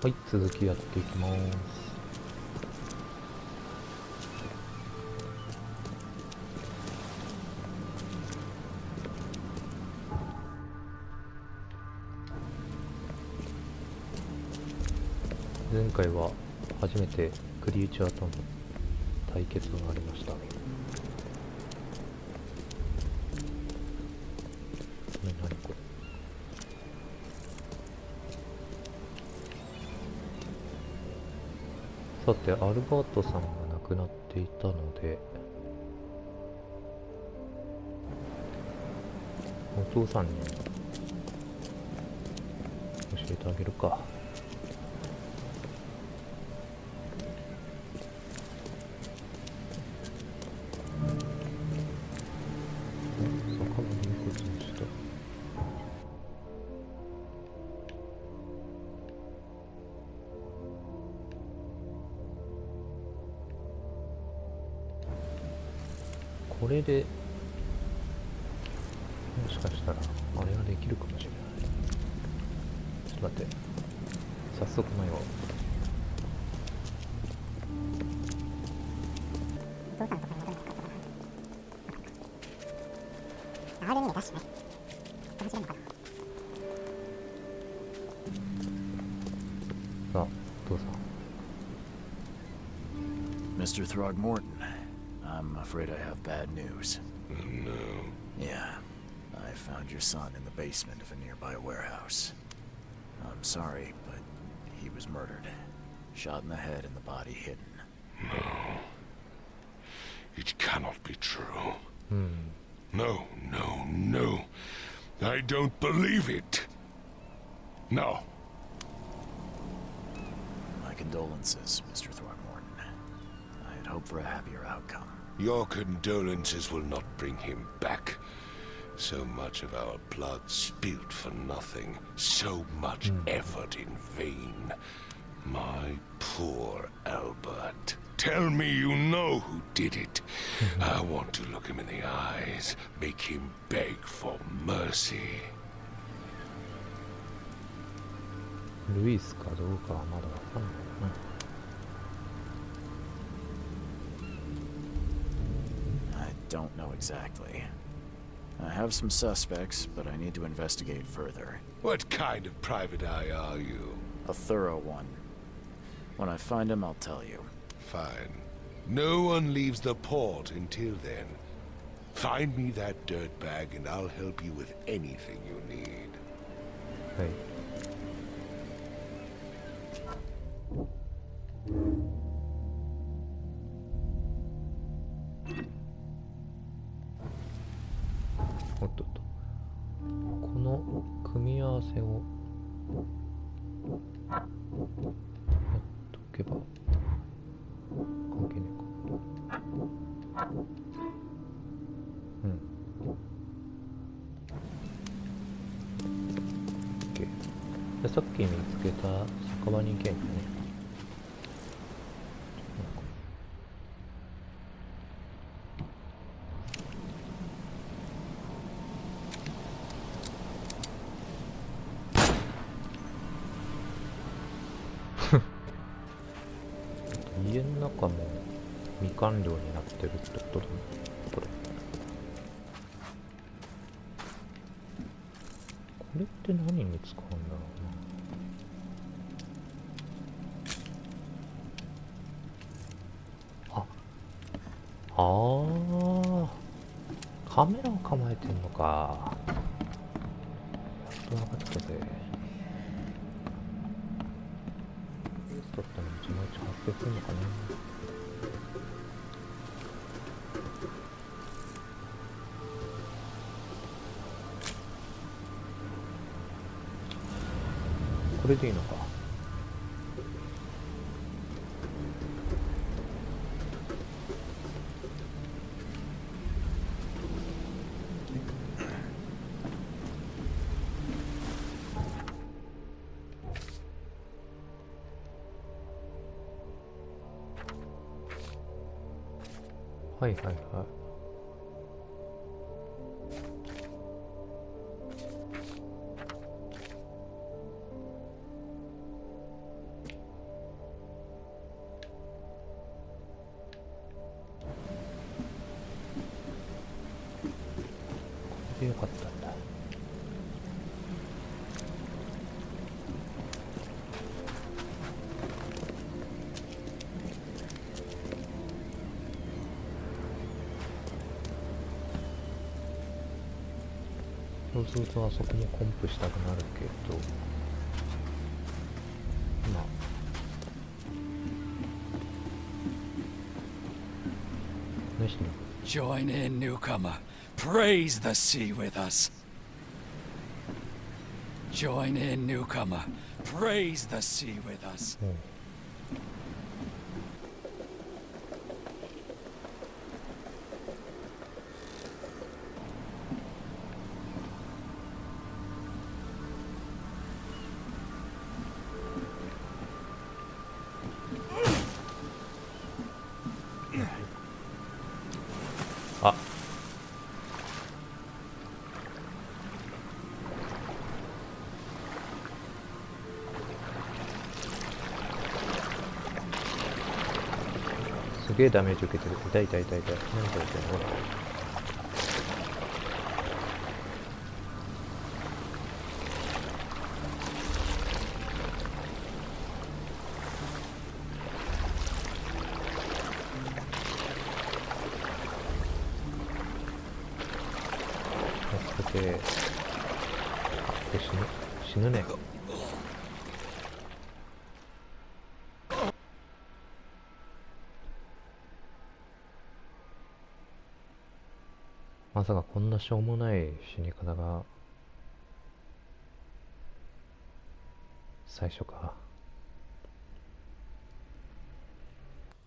はい、続きやっていきます。前回は初めてクリーチャーとの対決がありました。何これ。さて、アルバートさんが亡くなっていたので、お父さんに教えてあげるか。これでもしかしたらあれができるかもしれない。ちょっと待って、早速迷おう。お父さんとかに戻るんですか。RNA で出してね。走れるのかな。さあ、お父さん。Mr. Throgmorton, I'm afraid I have bad news. Oh, no. Yeah, I found your son in the basement of a nearby warehouse. I'm sorry, but he was murdered. Shot in the head and the body hidden. No. It cannot be true. Hmm. No, no, no. I don't believe it. No. My condolences, Mr. Throgmorton. I had hoped for a happier outcome. Your condolences will not bring him back. So much of our blood spilled for nothing. So much effort in vain. My poor Albert. Tell me you know who did it. I want to look him in the eyes. Make him beg for mercy. ルイスかどうかはまだわかんないな。I don't know exactly. I have some suspects, but I need to investigate further. What kind of private eye are you? A thorough one. When I find him, I'll tell you. Fine. No one leaves the port until then. Find me that dirt bag and I'll help you with anything you need. はい。おっとっと。この組み合わせをやっとけば関係ねえか。うん。OK。でさっき見つけた酒場に行けんだね。家の中も未完了になってるってことだね、これ。これって何に使うんだろうな。カメラを構えてんのか。やっと分かったぜ。だったらそのうち発生するのかな。これでいいのか。はいはいはい。かったんだ。そうするとあそこもコンプしたくなるけど、まあ何してんの。 Join in, newcomer. Praise the sea with us. Join in, newcomer. Praise the sea with us. うん。あ、すげえダメージ受けてる。痛い痛い痛い痛い。何これってほら。助けて。あ、で死ぬね。まさかこんなしょうもない死に方が最初か。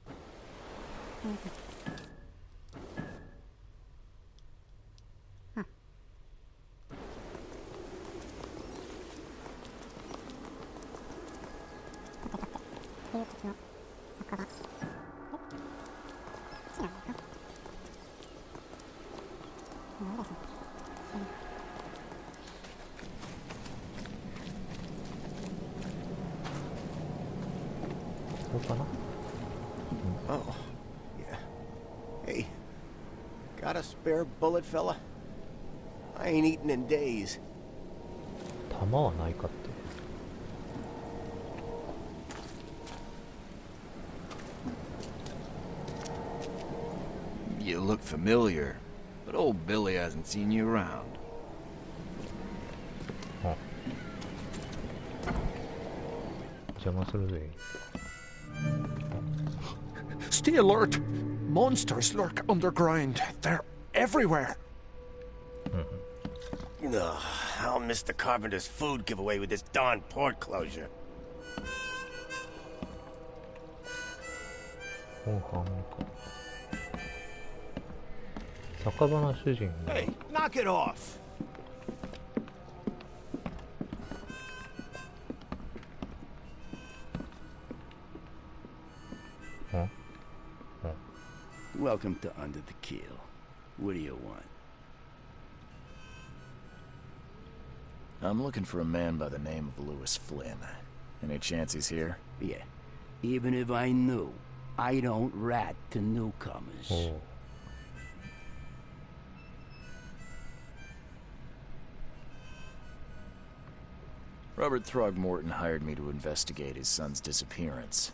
っていう鉄の酒場。こっちなんだか。なんだそれ。そうかな。Oh, yeah. Hey, got a spare bullet, fella? I ain't eaten in days. 弾はないかって。You look familiar, but old Billy hasn't seen you around. あ、邪魔するぜ。 Stay alert! Monsters lurk underground. They're everywhere. Ugh, I'll miss the carpenter's food giveaway with this darn port closure. おう、ハモか。酒場の主人が。 Hey, knock it off! ん？ Welcome to Under the Keel. What do you want? I'm looking for a man by the name of Lewis Flynn. Any chance he's here? Yeah. Even if I knew, I don't rat to newcomers. おう。 Robert Throgmorton hired me to investigate his son's disappearance.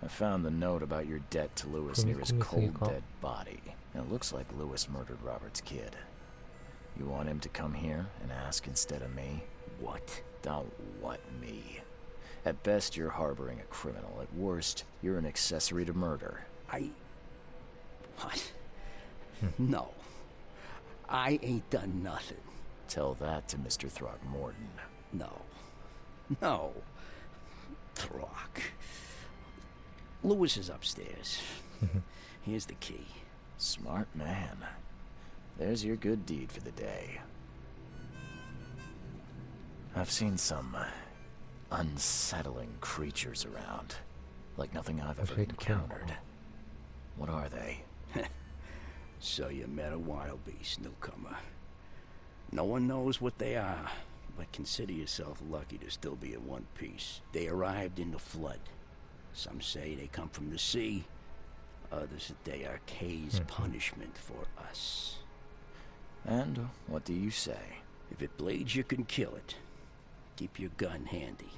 I found the note about your debt to Lewis near his cold, dead body. And it looks like Lewis murdered Robert's kid. You want him to come here and ask instead of me? What? Don't what me. At best, you're harboring a criminal. At worst, you're an accessory to murder. What? No. I ain't done nothing. Tell that to Mr. Throgmorton. No. Throck. Lewis is upstairs. Here's the key. Smart man. There's your good deed for the day. I've seen some unsettling creatures around. Like nothing I've ever encountered. What are they? So you met a wild beast, newcomer. No one knows what they are, but consider yourself lucky to still be in one piece. They arrived in the flood. Some say they come from the sea. Others that they are Kay's punishment for us. And what do you say? If it bleeds, you can kill it. Keep your gun handy.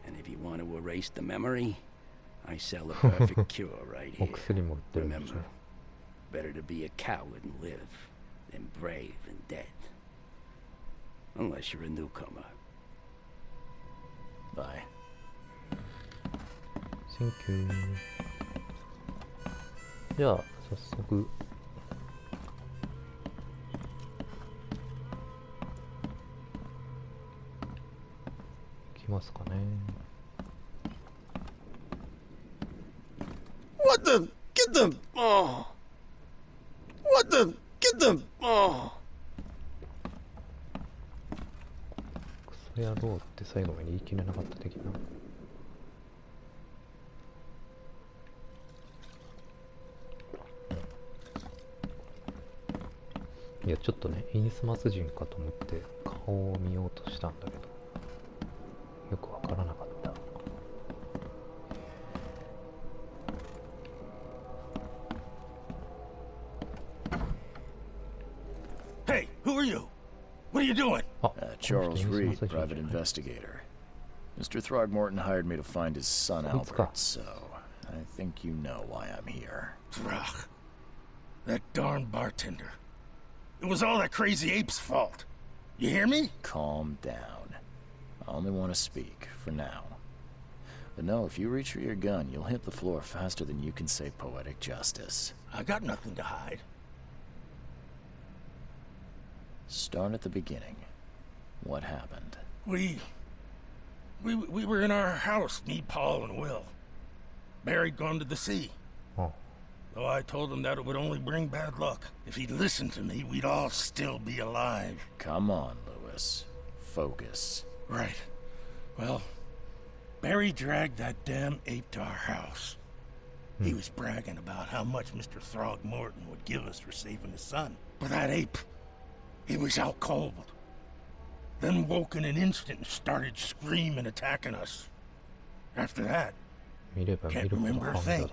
And if you want to erase the memory, I sell a perfect cure right here. お薬も売ってるんです Remember, ね。 better to be a coward and live than brave and dead. Unless you're a newcomer. Bye. Thank you. じゃあ早速行きますかね。 What the? Get them! Oh! What the? Get them! Oh! クソ野郎って最後まで言い切れなかった的な。いやちょっとねインスマス人かと思って顔を見ようとしたんだけどよくわからなかった。 Hey, who are you? What are you doing? Charles Reed, private investigator. Mr. Throgmorton hired me to find his son Albert, so I think you know why I'm here. Throg. That darn bartender. It was all that crazy ape's fault. You hear me? Calm down. I only want to speak, for now. But no, if you reach for your gun, you'll hit the floor faster than you can say poetic justice. I got nothing to hide. Start at the beginning. What happened? We were in our house, me, Paul, and Will. Barry'd gone to the sea. Oh. Though I told him that it would only bring bad luck. If he'd listened to me, we'd all still be alive. Come on, Lewis. Focus. Right. Well, Barry dragged that damn ape to our house. He was bragging about how much Mr. Throgmorton would give us for saving his son. But that ape, he was out cold. Then woke in an instant and started screaming, attacking us. After that, 見れば見るほど半裸だな。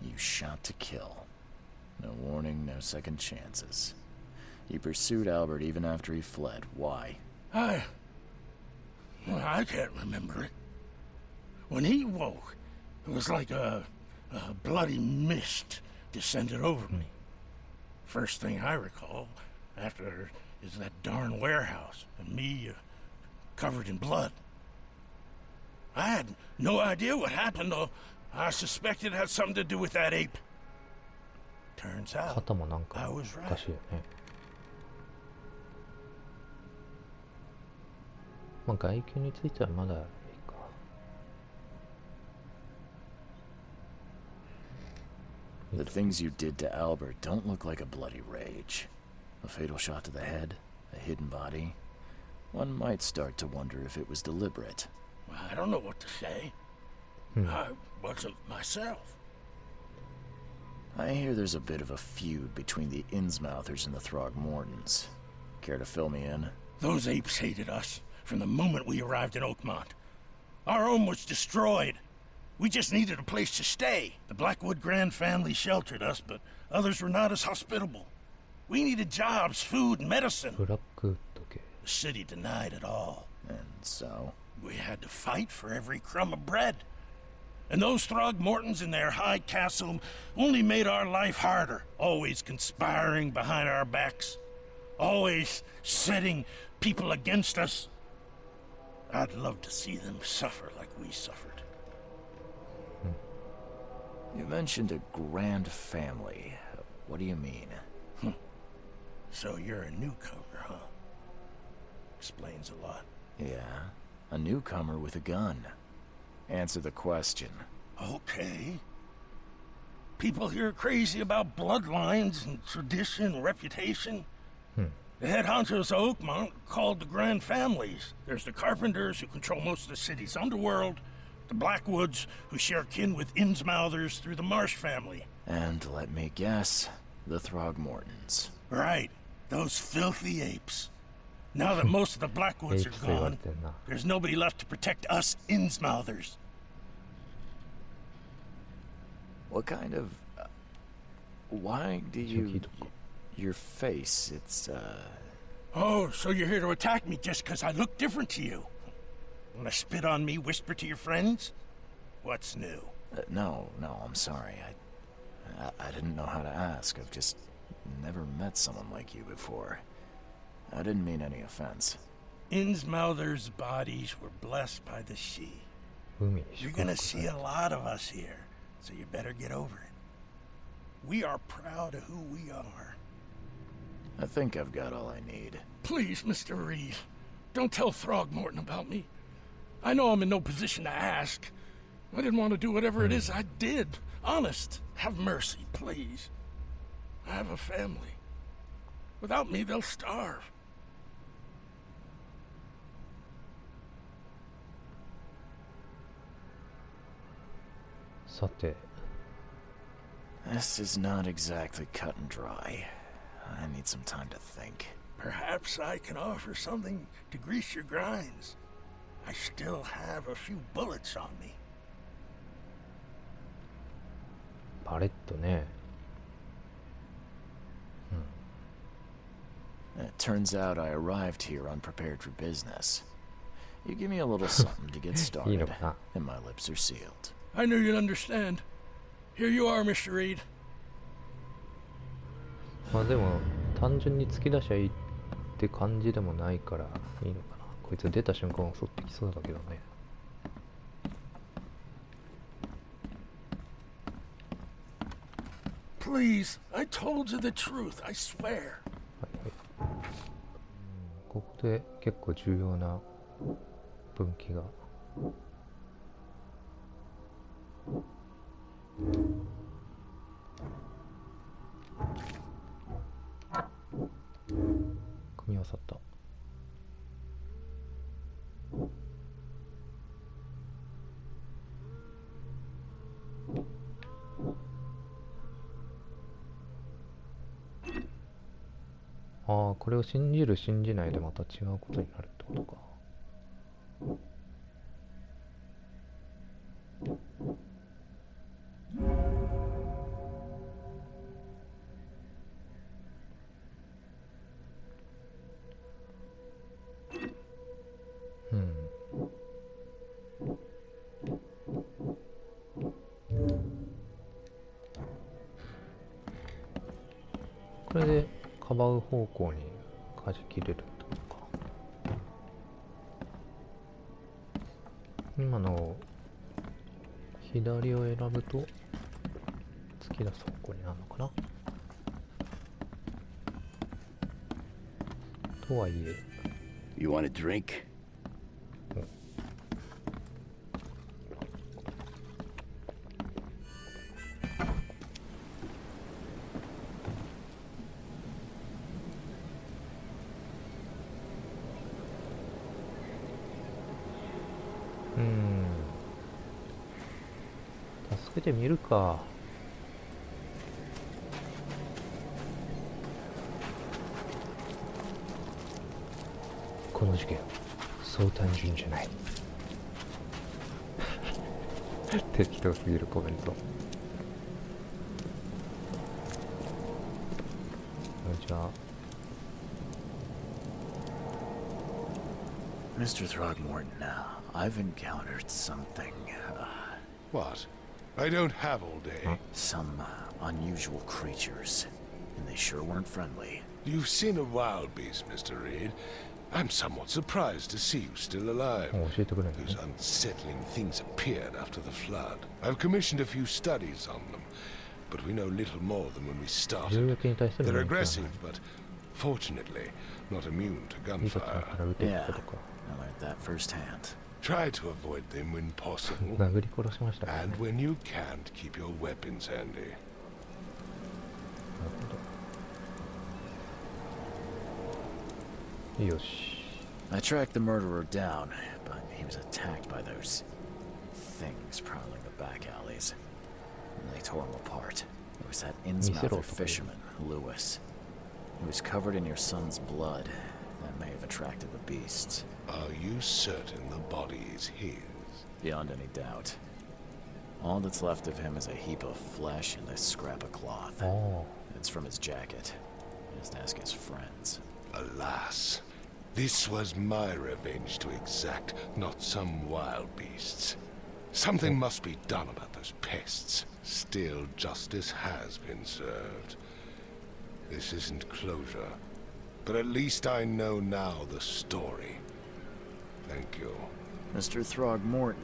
You shot to kill. No warning, no second chances. You pursued Albert even after he fled. Why? I can't remember it. When he woke, it was like a bloody mist descended over me. First thing I recall after is that darn warehouse and me covered in blood. I had no idea what happened, though. I suspected it had something to do with that ape. Turns out, 肩もなんか I お was か right. しいよね。まあ外見についてはまだいいか。 The things you did to Albert don't look like a bloody rage. A fatal shot to the head, a hidden body. One might start to wonder if it was deliberate. I don't know what to say. I wasn't myself. I hear there's a bit of a feud between the Innsmouthers and the Throgmortons. Care to fill me in? Those apes hated us from the moment we arrived in Oakmont. Our home was destroyed. We just needed a place to stay. The Blackwood Grand family sheltered us, but others were not as hospitable. We needed jobs, food, and medicine. ブラックウッド系。 The city denied it all. And so? We had to fight for every crumb of bread. And those Throgmortons in their high castle only made our life harder, always conspiring behind our backs, always setting people against us. I'd love to see them suffer like we suffered. You mentioned a grand family. What do you mean? So you're a newcomer, huh? Explains a lot. Yeah, a newcomer with a gun. Answer the question. Okay. People here are crazy about bloodlines and tradition and reputation. The head honchos of Oakmont are called the Grand Families. There's the Carpenters, who control most of the city's underworld, the Blackwoods, who share kin with Innsmouthers through the Marsh family. And let me guess, the Throgmortons. Right, those filthy apes. Now that most of the Blackwoods are gone, there's nobody left to protect us Innsmouthers. What kind of... why do you... your face, it's, Oh, so you're here to attack me just 'cause I look different to you? Wanna spit on me, whisper to your friends? What's new? no, I'm sorry. I didn't know how to ask. I've just never met someone like you before. I didn't mean any offense. Innsmouthers' bodies were blessed by the sea. You're gonna see a lot of us here, so you better get over it. We are proud of who we are. I think I've got all I need. Please, Mr. Reed, don't tell Throgmorton about me. I know I'm in no position to ask. I didn't want to do whatever it is I did. Honest, have mercy, please. I have a family. Without me, they'll starve. This is not exactly cut and dry. I need some time to think. Perhaps I can offer something to grease your grinds. I still have a few bullets on me. バレットね。It turns out I arrived here unprepared for business. You give me a little something to get started, and my lips are sealed. I knew you'd understand. Here you are, Mr. Reed. まあでも単純に突き出しゃいいって感じでもないからいいのかな。こいつ出た瞬間襲ってきそうだけどね。Please, I told you the truth, I swear. ここで結構重要な分岐が。組み合わさった。ああ、これを信じる信じないでまた違うことになるってことか。これでかばう方向に舵切れるってことか。今の左を選ぶと突き出す方向になるのかな。とはいえ。You want a drink?助けてみるか。この事件そう単純じゃない。適当すぎるコメント。じゃあ Mr. Throgmorton, I've encountered something. What? I don't have all day. Some unusual creatures. And they sure weren't friendly. You've seen a wild beast, Mr. Reed. I'm somewhat surprised to see you still alive. Those unsettling things appeared after the flood. I've commissioned a few studies on them, but we know little more than when we started. They're aggressive, but fortunately not immune to gunfire. Yeah, I learned that firsthand. Try to avoid them when possible. And when you can't, keep your weapons handy. I tracked the murderer down, but he was attacked by those things prowling the back alleys. And they tore him apart. It was that Innsmouther fisherman, Lewis. He was covered in your son's blood. That may have attracted the beasts. Are you certain the body is his? Beyond any doubt. All that's left of him is a heap of flesh and this scrap of cloth. It's from his jacket. Just ask his friends. Alas, this was my revenge to exact, not some wild beast's. Something must be done about those pests. Still, justice has been served. This isn't closure, but at least I know now the story. Thank you. Mr. Throgmorton,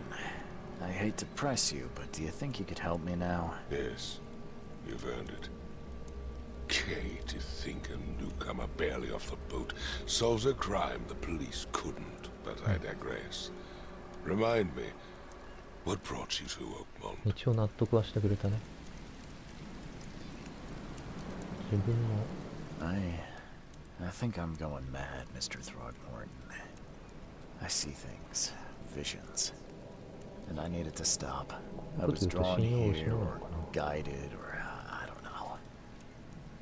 I hate to press you, but do you think you could help me now? Yes, you've earned it. Okay, to think a newcomer barely off the boat solves a crime the police couldn't, but I digress. Remind me, what brought you to Oakmont? 一応納得はしてくれたね。自分の I think I'm going mad, Mr. Throgmorton. I see things, visions, and I needed to stop. I was drawn here or guided or I don't know.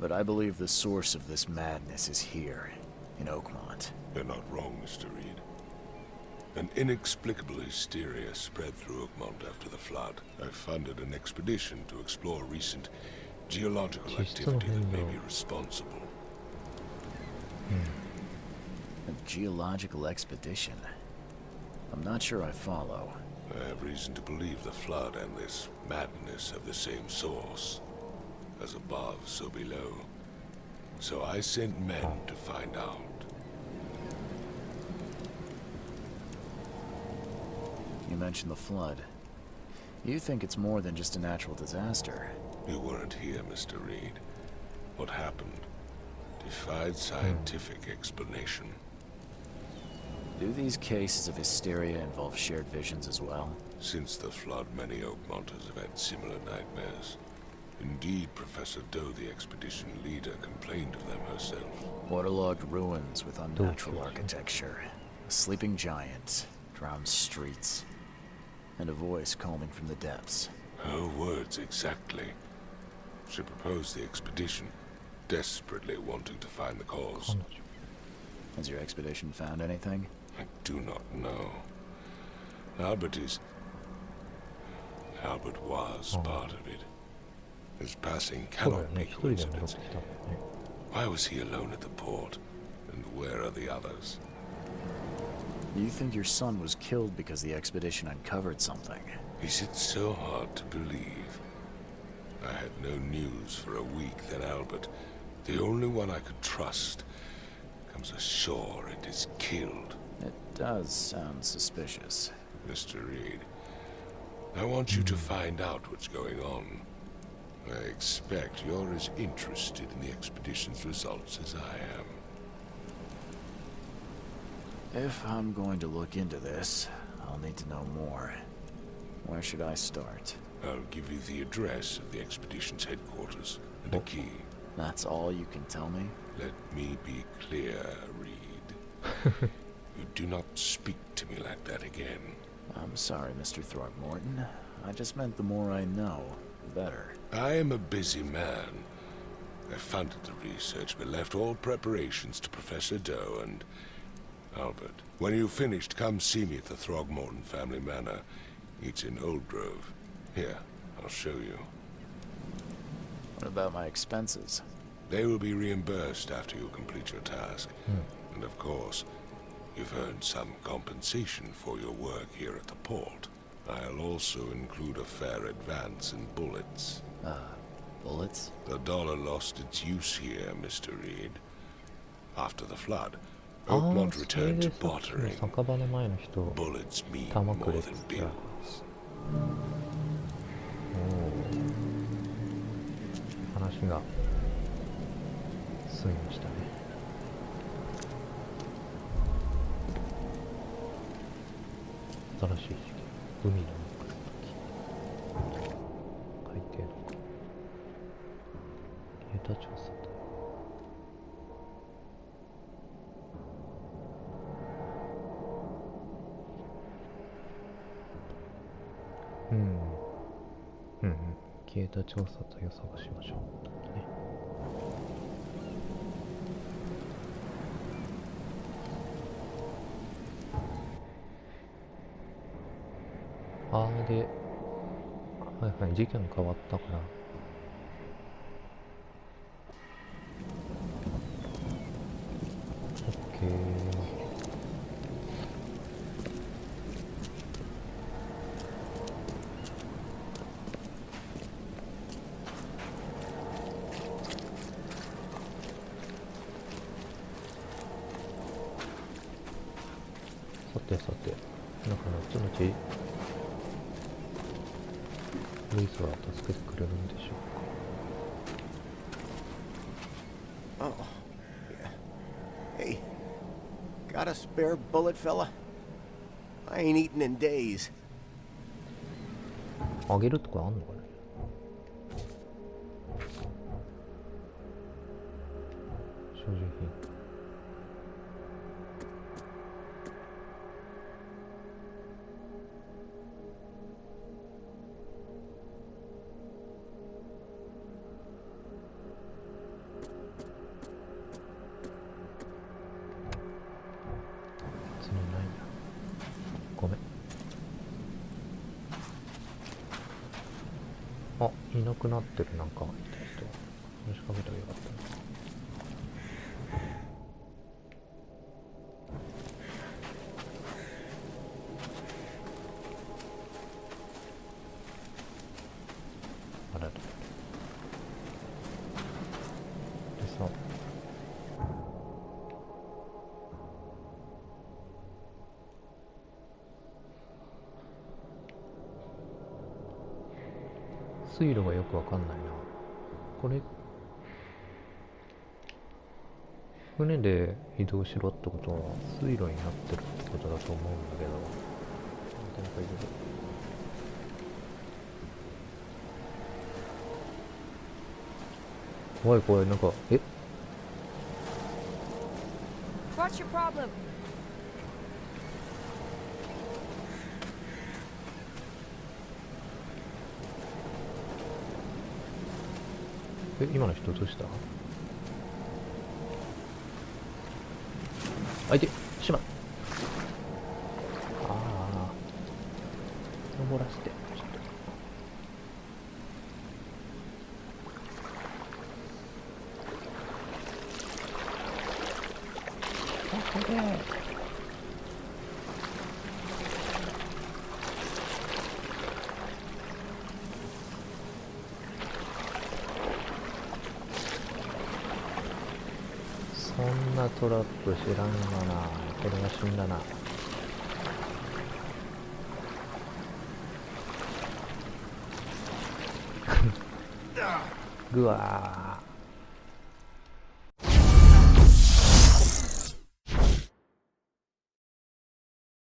But I believe the source of this madness is here, in Oakmont. You're not wrong, Mr. Reed. An inexplicable hysteria spread through Oakmont after the flood. I funded an expedition to explore recent geological activity that may be responsible. A geological expedition? I'm not sure I follow. I have reason to believe the flood and this madness have the same source. As above, so below. So I sent men to find out. You mentioned the flood. You think it's more than just a natural disaster? You weren't here, Mr. Reed. What happened defied scientific explanation. Do these cases of hysteria involve shared visions as well? Since the flood, many Oakmonters have had similar nightmares. Indeed, Professor Doe, the expedition leader, complained of them herself. Waterlogged ruins with unnatural architecture, a sleeping giant, drowned streets, and a voice calming from the depths. Her words exactly. She proposed the expedition, desperately wanting to find the cause. Has your expedition found anything? I do not know. Albert was part of it. His passing cannot be coincidence. Why was he alone at the port? And where are the others? You think your son was killed because the expedition uncovered something? Is it so hard to believe? I had no news for a week, then Albert, the only one I could trust, comes ashore and is killed. It does sound suspicious. Mr. Reed, I want you to find out what's going on. I expect you're as interested in the expedition's results as I am. If I'm going to look into this, I'll need to know more. Where should I start? I'll give you the address of the expedition's headquarters and a key. That's all you can tell me? Let me be clear, Reed. You do not speak to me like that again. I'm sorry, Mr. Throgmorton. I just meant the more I know, the better. I am a busy man. I funded the research, but left all preparations to Professor Doe and Albert. When you've finished, come see me at the Throgmorton family manor. It's in Old Grove. Here, I'll show you. What about my expenses? They will be reimbursed after you complete your task. And of course, you've earned some compensation for your work here at the port. I'll also include a fair advance in bullets. Bullets? The dollar lost its use here, Mr. Reed. After the flood, Oakmont returned to bartering. Bullets mean more than bills. 話が進みましたね。新しい事件、海の中の時、海底のデータ調査と。消えた調査隊を探しましょう。ね、で、はいはい、事件変わったから。さてさて、なんか後々ルイスは助けてくれるんでしょうか。 Oh, yeah. Hey, got a spare bullet, fella? I ain't eaten in days. あげるとかあんのかね。所持品。別にないな。ごめん。あ、いなくなってる。なんかいた人。話しかけたらよかったな。あらら。でさ、水路がよくわかんないな。これ船で移動しろってことは水路になってるってことだと思うんだけど、なかなかいる。怖い怖い。なんかWhat's your problem? 今の人どうした？相手しまっ。ああ、登らせてちょっと。助けて。そんなトラップ知らんがな。これは死んだな。ぐわ